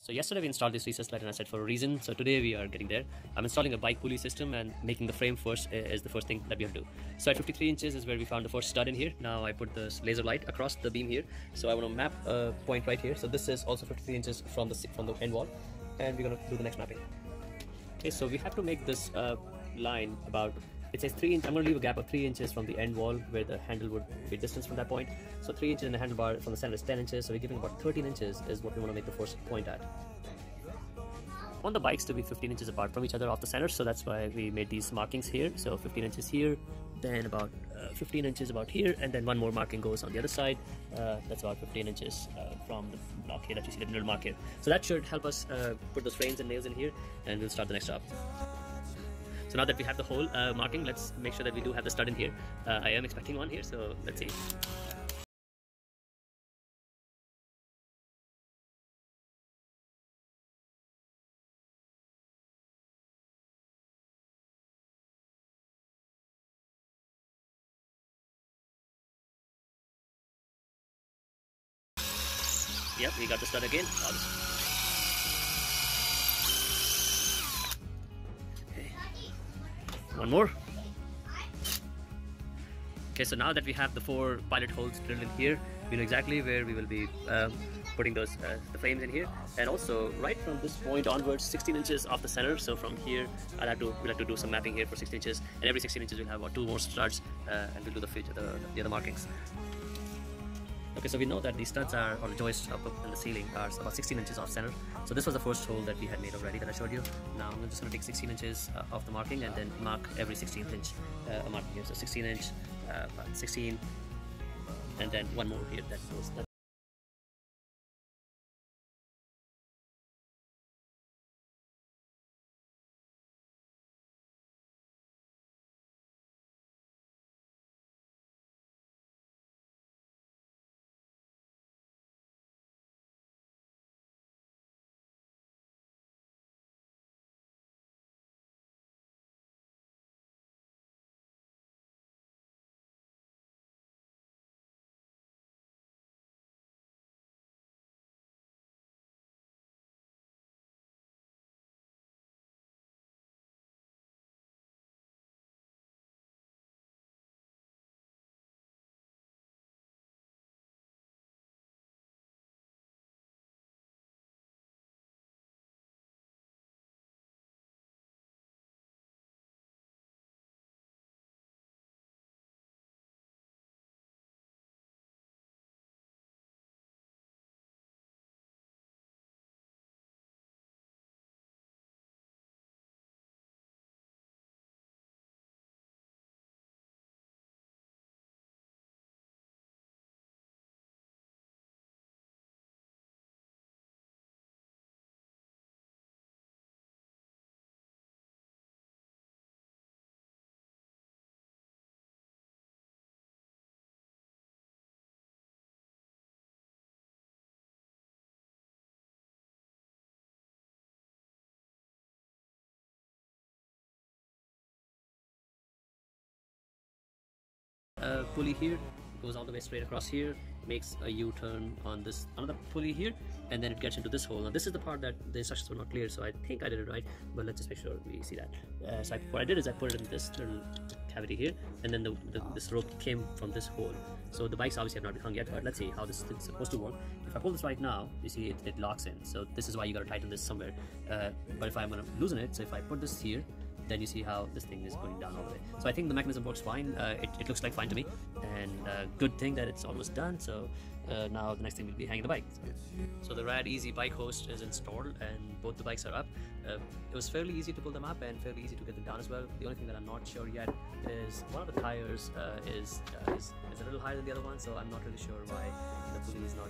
So yesterday we installed this recess sled and I said for a reason. So today we are getting there. I'm installing a bike pulley system and making the frame first is the first thing that we have to do. So at 53 inches is where we found the first stud in here. Now I put this laser light across the beam here. So I want to map a point right here. So this is also 53 inches from the end wall, and we're going to do the next mapping. Okay, so we have to make this line about, it says 3 inches. I'm going to leave a gap of 3 inches from the end wall where the handle would be distance from that point. So 3 inches in the handlebar from the center is 10 inches. So we're giving about 13 inches is what we want to make the first point at. I want the bikes to be 15 inches apart from each other off the center. So that's why we made these markings here. So 15 inches here, then about 15 inches about here, and then one more marking goes on the other side. That's about 15 inches from the block here that you see the middle mark here. So that should help us put those frames and nails in here, and we'll start the next job. So now that we have the whole marking, let's make sure that we do have the stud in here. I am expecting one here, so let's see. Yep, we got the stud again. Okay. One more. Okay, so now that we have the 4 pilot holes drilled in here, we know exactly where we will be putting those the frames in here. And also right from this point onwards, 16 inches off the center. So from here, we'll have to do some mapping here for 16 inches, and every 16 inches we'll have about 2 more studs, and we'll do the other markings. Okay, so we know that these studs are, or the joists up in the ceiling are about 16 inches off center. So this was the first hole that we had made already that I showed you. Now I'm just going to take 16 inches off the marking and then mark every 16th inch marking here. So 16 inch, 16, and then one more here that goes. Pulley here goes all the way straight across here, makes a U-turn on this another pulley here, and then it gets into this hole. Now this is the part that the instructions were not clear, so I think I did it right, but let's just make sure we see that. So what I did is I put it in this little cavity here, and then this rope came from this hole. So the bikes obviously have not been hung yet, but let's see how this is supposed to work. If I pull this right now, you see it locks in, so this is why you got to tighten this somewhere. But if I'm going to loosen it, so if I put this here, then you see how this thing is going down all the way. So I think the mechanism works fine. It looks like fine to me, and good thing that it's almost done. So now the next thing will be hanging the bike. So the Radeasy bike host is installed and both the bikes are up. It was fairly easy to pull them up and fairly easy to get them down as well. The only thing that I'm not sure yet is one of the tires is a little higher than the other one, so I'm not really sure why the pulley is not